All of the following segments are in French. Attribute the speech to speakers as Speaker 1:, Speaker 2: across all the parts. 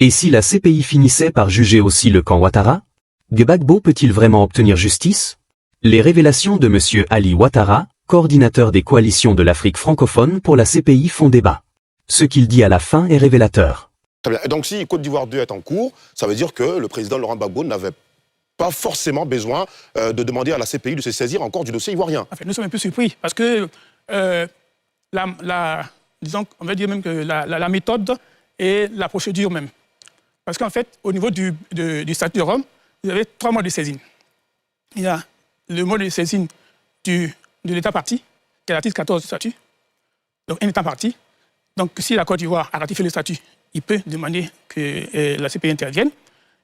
Speaker 1: Et si la CPI finissait par juger aussi le camp Ouattara? Gbagbo peut-il vraiment obtenir justice? Les révélations de M. Ali Ouattara, coordinateur des coalitions de l'Afrique francophone pour la CPI font débat. Ce qu'il dit à la fin est révélateur.
Speaker 2: Très bien. Et donc si Côte d'Ivoire 2 est en cours, ça veut dire que le président Laurent Gbagbo n'avait pas forcément besoin de demander à la CPI de se saisir encore du dossier ivoirien.
Speaker 3: En fait, nous sommes un peu surpris parce que, disons, on va dire même que la méthode et la procédure même. Parce qu'en fait, au niveau du statut de Rome, vous avez 3 modes de saisine. Il y a le mode de saisine de l'État parti, qui est l'article 14 du statut. Donc, un État parti. Donc, si la Côte d'Ivoire a ratifié le statut, il peut demander que la CPI intervienne.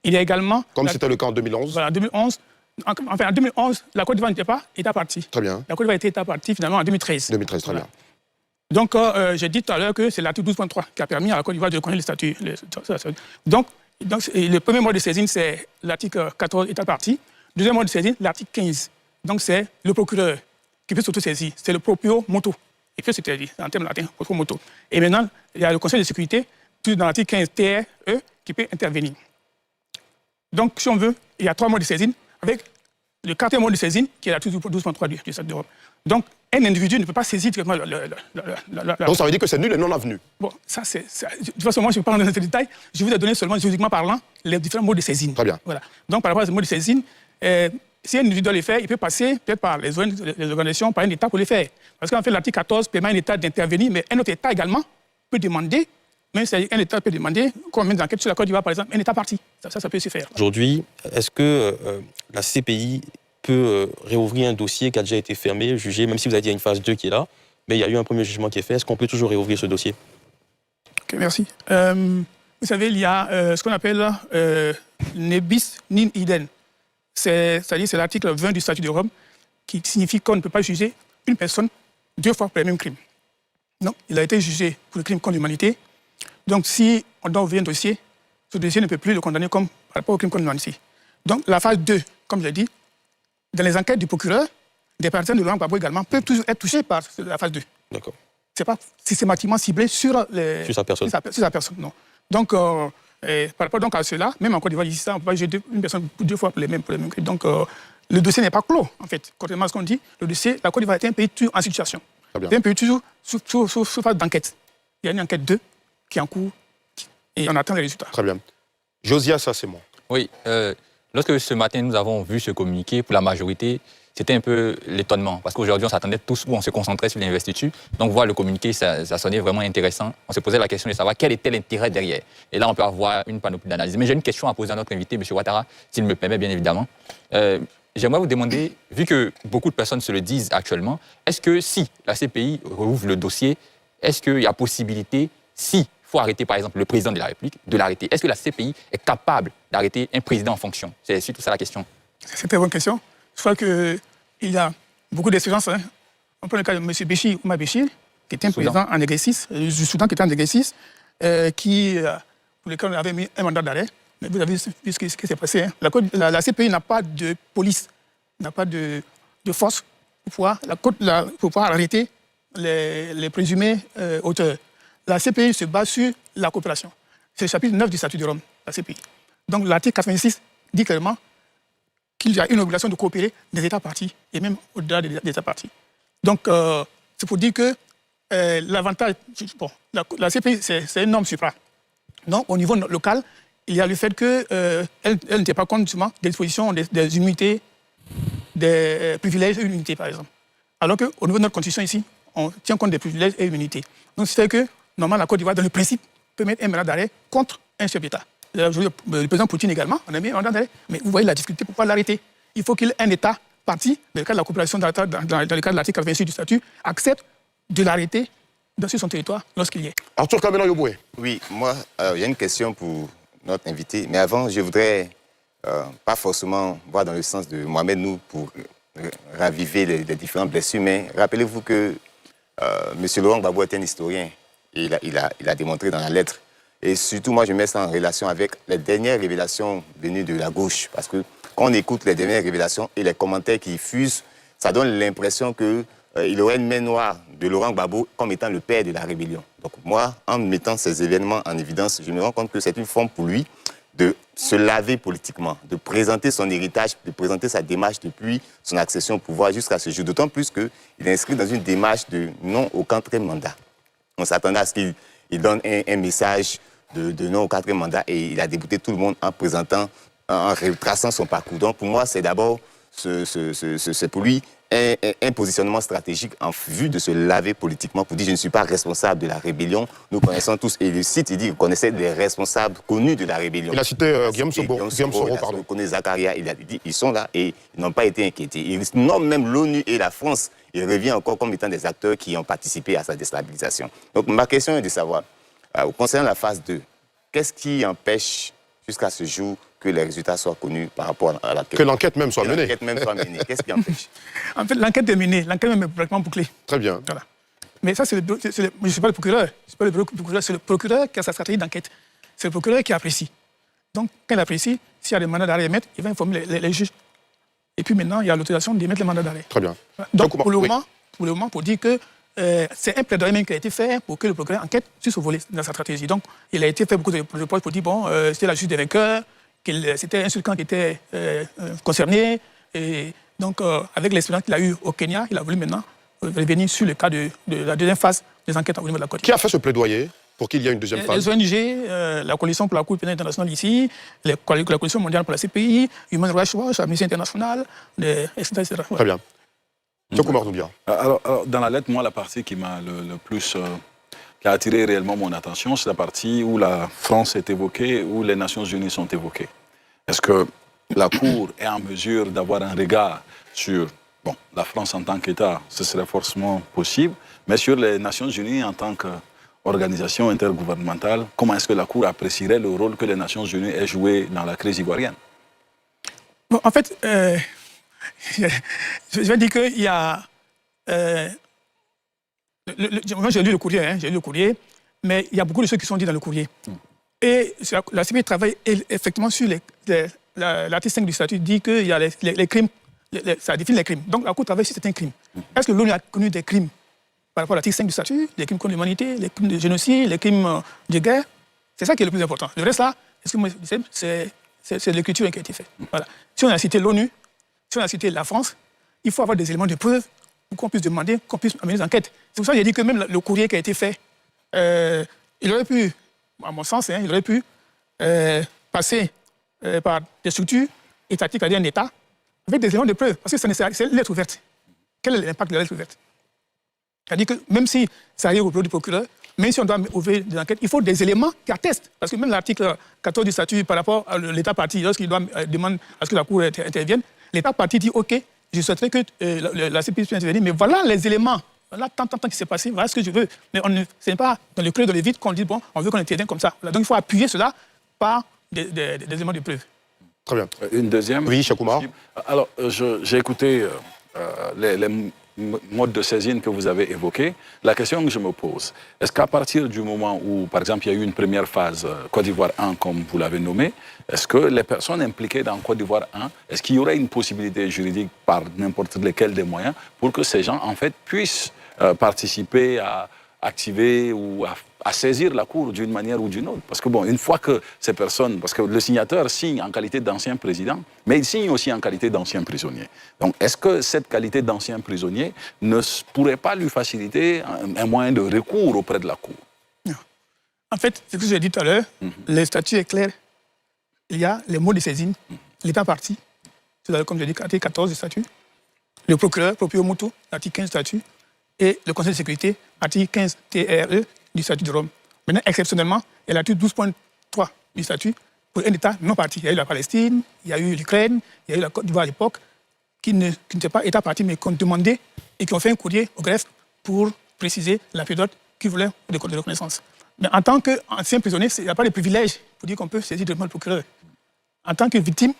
Speaker 3: Il y a également...
Speaker 2: Comme c'était le cas en 2011.
Speaker 3: Voilà, en 2011. Enfin, en 2011, la Côte d'Ivoire n'était pas État parti.
Speaker 2: Très bien.
Speaker 3: La Côte d'Ivoire était État parti finalement en 2013.
Speaker 2: 2013, très
Speaker 3: Voilà.
Speaker 2: bien.
Speaker 3: Donc, j'ai dit tout à l'heure que c'est l'article 12.3 qui a permis à la Côte d'Ivoire de reconnaître le statut. Donc, le premier mode de saisine, c'est l'article 14, État parti. Deuxième mode de saisine, l'article 15. Donc, c'est le procureur qui peut s'auto-saisir. C'est le proprio moto. Il peut s'interdire, en termes latins, proprio moto. Et maintenant, il y a le Conseil de sécurité, tout dans l'article 15 TRE, qui peut intervenir. Donc, si on veut, il y a 3 modes de saisine, avec le 4e mode de saisine, qui est l'article 12.3 du statut d'Europe. Donc, un individu ne peut pas saisir directement
Speaker 2: Donc, ça veut dire que c'est nul et non avenu.
Speaker 3: Bon, ça, c'est... De toute façon, moi, je ne vais pas rentrer dans ces détails. Je vous ai donné seulement, juridiquement parlant, les différents modes de saisine.
Speaker 2: Très bien.
Speaker 3: Voilà. Donc, par rapport à ces modes de saisine, si un individu doit les faire, il peut passer peut-être par les organisations, par un État pour les faire. Parce qu'en fait, l'article 14 permet à un État d'intervenir, mais un autre État également peut demander, même si un État peut demander, comme une enquête sur la Côte d'Ivoire, par exemple, un État parti. Ça peut se faire.
Speaker 4: Aujourd'hui, est-ce que la CPI peut réouvrir un dossier qui a déjà été fermé, jugé, même si vous avez dit qu'il y a une phase 2 qui est là, mais il y a eu un premier jugement qui est fait, est-ce qu'on peut toujours réouvrir ce dossier?
Speaker 3: Ok, merci. Vous savez, il y a ce qu'on appelle nebis nin idem. C'est-à-dire c'est l'article 20 du statut de Rome qui signifie qu'on ne peut pas juger une personne 2 fois pour le même crime. Non, il a été jugé pour le crime contre l'humanité. Donc, si on doit ouvrir un dossier, ce dossier ne peut plus le condamner comme par rapport au crime contre l'humanité. Donc, la phase 2, comme je l'ai dit, dans les enquêtes du procureur, des personnes de Laurent Gbagbo également peuvent toujours être touchées par la phase 2.
Speaker 4: D'accord.
Speaker 3: Ce n'est pas systématiquement ciblé sur
Speaker 4: sa personne.
Speaker 3: Sur sa personne, non. Donc, par rapport donc à cela, même en Côte d'Ivoire, ici, on ne peut pas juger une personne 2 fois pour les mêmes crimes. Donc, le dossier n'est pas clos, en fait. Contrairement à ce qu'on dit, le dossier, la Côte d'Ivoire est un pays toujours en situation. C'est un pays toujours sous phase d'enquête. Il y a une enquête 2 qui est en cours et on attend les résultats.
Speaker 2: Très bien. Josias, ça c'est moi.
Speaker 5: Oui, lorsque ce matin nous avons vu ce communiqué, pour la majorité, c'était un peu l'étonnement. Parce qu'aujourd'hui, on s'attendait tous, on se concentrait sur l'investiture. Donc, voir le communiqué, ça sonnait vraiment intéressant. On se posait la question de savoir quel était l'intérêt derrière. Et là, on peut avoir une panoplie d'analyses. Mais j'ai une question à poser à notre invité, M. Ouattara, s'il me permet, bien évidemment. J'aimerais vous demander, vu que beaucoup de personnes se le disent actuellement, est-ce que si la CPI rouvre le dossier, est-ce qu'il y a possibilité, si il faut arrêter par exemple le président de la République, de l'arrêter? Est-ce que la CPI est capable d'arrêter un président en fonction? C'est surtout ça la question.
Speaker 3: C'est une très bonne question. Je crois qu'il y a beaucoup d'expériences. Hein. On prend le cas de M. Béchir, Oumar Béchir, qui était un président en exercice, du Soudan qui était en exercice, pour lequel on avait mis un mandat d'arrêt. Mais vous avez vu ce qui s'est passé. Hein. La CPI n'a pas de police, n'a pas de force pour pouvoir arrêter les présumés auteurs. La CPI se base sur la coopération. C'est le chapitre 9 du statut de Rome, la CPI. Donc l'article 86 dit clairement qu'il y a une obligation de coopérer des États partis et même au-delà des États partis. Donc c'est pour dire que l'avantage... Bon, la CPI, c'est une norme supra. Donc au niveau local, il y a le fait qu'elle n'était pas compte justement des dispositions des immunités, des privilèges et immunités, par exemple. Alors qu'au niveau de notre constitution ici, on tient compte des privilèges et immunités. Donc c'est que, normalement, la Côte d'Ivoire, dans le principe, peut mettre un mandat d'arrêt contre un chef d'État. Le président Poutine également, on a mis un mandat d'arrêt. Mais vous voyez la difficulté pour pouvoir l'arrêter. Il faut qu'il y ait un État parti, dans le cadre de la coopération, dans le cadre de l'article 86 du statut, accepte de l'arrêter sur son territoire lorsqu'il y est.
Speaker 2: Arthur Kamena Yoboué.
Speaker 6: Oui, moi, il y a une question pour notre invité. Mais avant, je voudrais pas forcément voir dans le sens de Mohamed Nou pour raviver les différentes blessures, mais rappelez-vous que M. Laurent Gbagbo est un historien. Et il a démontré dans la lettre. Et surtout, moi, je mets ça en relation avec les dernières révélations venues de la gauche. Parce que quand on écoute les dernières révélations et les commentaires qui fusent, ça donne l'impression que il aurait une main noire de Laurent Gbagbo comme étant le père de la rébellion. Donc moi, en mettant ces événements en évidence, je me rends compte que c'est une forme pour lui de se laver politiquement, de présenter son héritage, de présenter sa démarche depuis son accession au pouvoir jusqu'à ce jour. D'autant plus qu'il est inscrit dans une démarche de non au 4e mandat. On s'attendait à ce qu'il donne un message de non au 4e mandat et il a débouté tout le monde en présentant, en retraçant son parcours. Donc pour moi, c'est d'abord, c'est pour lui un positionnement stratégique en vue de se laver politiquement pour dire je ne suis pas responsable de la rébellion. Nous connaissons tous, et le site, il dit qu'il connaissait des responsables connus de la rébellion.
Speaker 2: Il a cité Guillaume Soro,
Speaker 6: pardon. Il connaît Zakaria, il a dit ils sont là et ils n'ont pas été inquiétés. Il nomme même l'ONU et la France. Il revient encore comme étant des acteurs qui ont participé à sa déstabilisation. Donc ma question est de savoir, concernant la phase 2, qu'est-ce qui empêche jusqu'à ce jour que les résultats soient connus par rapport à l'enquête.
Speaker 2: Que l'enquête même soit menée.
Speaker 6: Qu'est-ce qui empêche?
Speaker 3: En fait, l'enquête est menée. L'enquête même est pratiquement bouclée.
Speaker 2: Très bien.
Speaker 3: Voilà. Mais ça, je ne suis pas le procureur. Je suis pas le procureur. C'est le procureur qui a sa stratégie d'enquête. C'est le procureur qui apprécie. Donc, quand il apprécie, s'il y a des mandats d'arrêt à émettre, il va informer les juges. Et puis maintenant, il y a l'autorisation d'émettre les mandats d'arrêt.
Speaker 2: Très bien.
Speaker 3: Donc, pour le moment, pour dire que c'est un plaidoyer même qui a été fait pour que le procureur enquête sur ce volet dans sa stratégie. Donc, il a été fait beaucoup de reproches pour dire, bon, c'était la juge des vainqueurs, c'était un seul camp qui était concerné. Et donc, avec l'expérience qu'il a eue au Kenya, il a voulu maintenant revenir sur le cas de la deuxième phase des enquêtes au niveau de la Côte
Speaker 2: d'Ivoire. Qui a fait ce plaidoyer pour qu'il y ait une deuxième phase?
Speaker 3: Les ONG, la Coalition pour la Cour pénale internationale ici, la Coalition mondiale pour la CPI, Human Rights Watch, Amnesty International, etc.
Speaker 2: Très bien. Tchokoumar Doumbia.
Speaker 7: Alors, dans la lettre, moi, la partie qui m'a le plus... qui a attiré réellement mon attention, c'est la partie où la France est évoquée, où les Nations Unies sont évoquées. Est-ce que la Cour est en mesure d'avoir un regard sur la France en tant qu'État? Ce serait forcément possible, mais sur les Nations Unies en tant qu'organisation intergouvernementale, comment est-ce que la Cour apprécierait le rôle que les Nations Unies aient joué dans la crise ivoirienne?
Speaker 3: Bon, en fait, je vais dire qu'il y a... moi, j'ai lu le courrier, mais il y a beaucoup de choses qui sont dites dans le courrier. Et la CPI travaille effectivement sur l'article 5 du statut, dit qu'il y a les crimes, ça définit les crimes. Donc la Cour travaille sur certains crimes. Est-ce que l'ONU a connu des crimes par rapport à l'article 5 du statut, les crimes contre l'humanité, les crimes de génocide, les crimes de guerre? C'est ça qui est le plus important. Le reste là, c'est l'écriture qui a été faite. Voilà. Si on a cité l'ONU, si on a cité la France, il faut avoir des éléments de preuve pour qu'on puisse demander, qu'on puisse amener des enquêtes. C'est pour ça que j'ai dit que même le courrier qui a été fait, il aurait pu, à mon sens, il aurait pu passer par des structures étatiques, c'est-à-dire un État, avec des éléments de preuve, parce que c'est une lettre ouverte. Quel est l'impact de la lettre ouverte? C'est-à-dire que même si ça arrive au bureau du procureur, même si on doit ouvrir des enquêtes, il faut des éléments qui attestent. Parce que même l'article 14 du statut par rapport à l'État parti, lorsqu'il demande à ce que la Cour intervienne, l'État parti dit « OK, je souhaiterais que la CPI puisse intervenir, mais voilà les éléments. Voilà tant qui s'est passé, voilà ce que je veux. » Mais ce n'est pas dans le creux de l'évite qu'on dit « bon, on veut qu'on intervienne comme ça. » Donc il faut appuyer cela par des éléments de preuve.
Speaker 2: Très bien.
Speaker 7: Une deuxième?
Speaker 2: Oui, Tchokoumar.
Speaker 7: Alors, j'ai écouté les modes de saisine que vous avez évoqués. La question que je me pose, est-ce qu'à partir du moment où, par exemple, il y a eu une première phase Côte d'Ivoire 1, comme vous l'avez nommé, est-ce que les personnes impliquées dans Côte d'Ivoire 1, est-ce qu'il y aurait une possibilité juridique par n'importe lesquels des moyens pour que ces gens, en fait, puissent participer à activer ou à saisir la Cour d'une manière ou d'une autre? Parce que, bon, une fois que ces personnes... Parce que le signateur signe en qualité d'ancien président, mais il signe aussi en qualité d'ancien prisonnier. Donc, est-ce que cette qualité d'ancien prisonnier ne pourrait pas lui faciliter un moyen de recours auprès de la Cour?
Speaker 3: Non. En fait, ce que j'ai dit tout à l'heure, le statut est clair. Il y a les mots de saisine, l'État parti, comme je dis, article 14 du statut, le procureur, Proprio Motu, article 15 du statut, et le Conseil de sécurité, article 15 TRE du statut de Rome. Maintenant, exceptionnellement, il y a l'article 12.3 du statut pour un État non parti. Il y a eu la Palestine, il y a eu l'Ukraine, il y a eu la Côte d'Ivoire à l'époque, qui n'étaient pas État parti, mais qui ont demandé et qui ont fait un courrier au greffe pour préciser la période qu'ils voulaient de reconnaissance. Mais en tant qu'ancien prisonnier, il n'y a pas de privilège pour dire qu'on peut saisir directement le procureur. En tant que victime,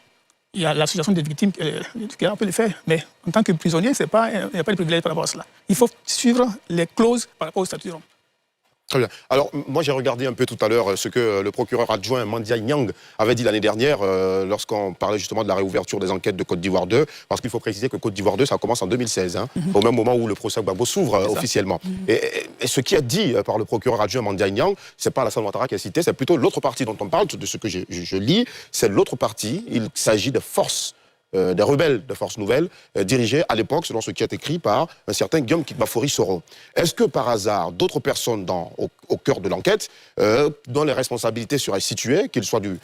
Speaker 3: il y a l'association des victimes qui peut le faire, mais en tant que prisonnier, il n'y a pas de privilège par rapport à cela. Il faut suivre les clauses par rapport au statut de Rome.
Speaker 2: Très bien. Alors, moi, j'ai regardé un peu tout à l'heure ce que le procureur adjoint Mandiaye Niang avait dit l'année dernière lorsqu'on parlait justement de la réouverture des enquêtes de Côte d'Ivoire 2, parce qu'il faut préciser que Côte d'Ivoire 2, ça commence en 2016, hein, au même moment où le procès Gbagbo s'ouvre officiellement. Et ce qui est dit par le procureur adjoint Mandiaye Niang, c'est pas Alassane Ouattara qui est cité, c'est plutôt l'autre partie dont on parle, de ce que je lis, c'est l'autre partie. Il s'agit de forces des rebelles de Force Nouvelle, dirigés à l'époque, selon ce qui est écrit, par un certain Guillaume Kikbafori Soro. Est-ce que par hasard, d'autres personnes au cœur de l'enquête, dont les responsabilités seraient situées, qu'elles soient du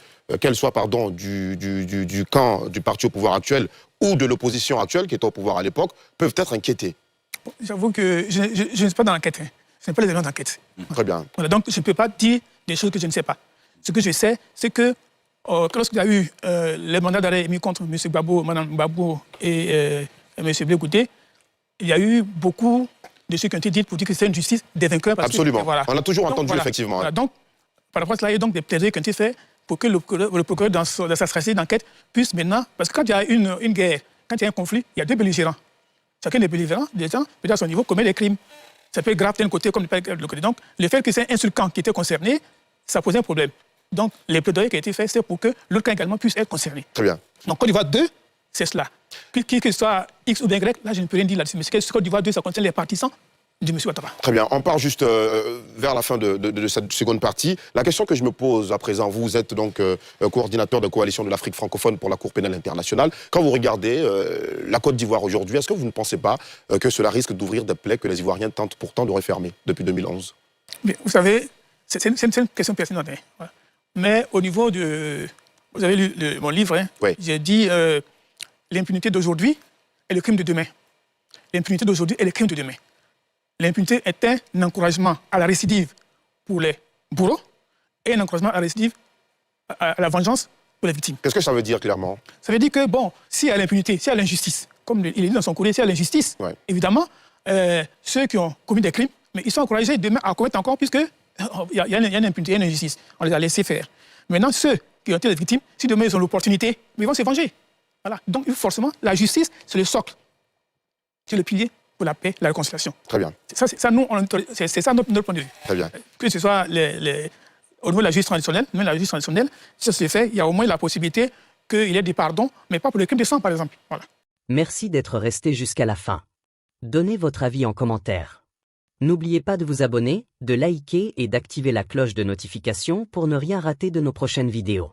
Speaker 2: camp du parti au pouvoir actuel ou de l'opposition actuelle qui était au pouvoir à l'époque, peuvent être inquiétées?
Speaker 3: J'avoue que je ne suis pas dans l'enquête. Ce n'est pas les éléments d'enquête.
Speaker 2: Très bien.
Speaker 3: Voilà, donc, je ne peux pas dire des choses que je ne sais pas. Ce que je sais, c'est que lorsqu'il y a eu les mandats d'arrêt émis contre M. Gbagbo, Mme Gbagbo et M. Blé Goudé, il y a eu beaucoup de choses qui ont été dites pour dire que c'est une justice des vainqueurs.
Speaker 2: Absolument.
Speaker 3: Voilà.
Speaker 2: On a toujours entendu,
Speaker 3: voilà,
Speaker 2: effectivement.
Speaker 3: Voilà, donc, par rapport à cela, il y a donc des plaidoyers qui ont été faits pour que le procureur, dans sa stratégie d'enquête, puisse maintenant... Parce que quand il y a une guerre, quand il y a un conflit, il y a deux belligérants. Chacun des belligérants, peut-être à son niveau, commet des crimes. Ça peut être grave d'un côté comme de l'autre côté. Donc, le fait que c'est un seul camp qui était concerné, ça posait un problème. Donc, les plaidoyers qui ont été faits, c'est pour que l'autre camp également puisse être concerné.
Speaker 2: Très bien.
Speaker 3: Donc, Côte d'Ivoire 2, c'est cela. Que ce soit X ou bien Y, là, je ne peux rien dire là-dessus. Mais Côte d'Ivoire 2, ça concerne les partisans de M. Ouattara.
Speaker 2: Très bien. On part juste vers la fin de cette seconde partie. La question que je me pose à présent, vous êtes donc coordinateur de coalition de l'Afrique francophone pour la Cour pénale internationale. Quand vous regardez la Côte d'Ivoire aujourd'hui, est-ce que vous ne pensez pas que cela risque d'ouvrir des plaies que les Ivoiriens tentent pourtant de refermer depuis 2011?
Speaker 3: Mais vous savez, c'est une question personnelle. Hein. Voilà. Mais au niveau de... Vous avez lu mon livre, hein,
Speaker 2: oui.
Speaker 3: J'ai dit l'impunité d'aujourd'hui est le crime de demain. L'impunité d'aujourd'hui est le crime de demain. L'impunité est un encouragement à la récidive pour les bourreaux et un encouragement à la récidive, à la vengeance pour les victimes.
Speaker 2: Qu'est-ce que ça veut dire clairement?
Speaker 3: Ça veut dire que, bon, s'il y a l'impunité, s'il y a l'injustice, comme il est dit dans son courrier, s'il y a l'injustice, évidemment, ceux qui ont commis des crimes, mais ils sont encouragés demain à commettre encore, puisque il y a une impunité, il y a une injustice. On les a laissés faire. Maintenant, ceux qui ont été les victimes, si demain ils ont l'opportunité, ils vont se venger. Voilà. Donc, forcément, la justice, c'est le socle. C'est le pilier pour la paix, la réconciliation.
Speaker 2: Très bien.
Speaker 3: C'est ça, notre point de vue.
Speaker 2: Très bien.
Speaker 3: Que ce soit au niveau de la justice traditionnelle, si ça se fait, il y a au moins la possibilité qu'il y ait des pardons, mais pas pour les crimes de sang, par exemple. Voilà.
Speaker 8: Merci d'être resté jusqu'à la fin. Donnez votre avis en commentaire. N'oubliez pas de vous abonner, de liker et d'activer la cloche de notification pour ne rien rater de nos prochaines vidéos.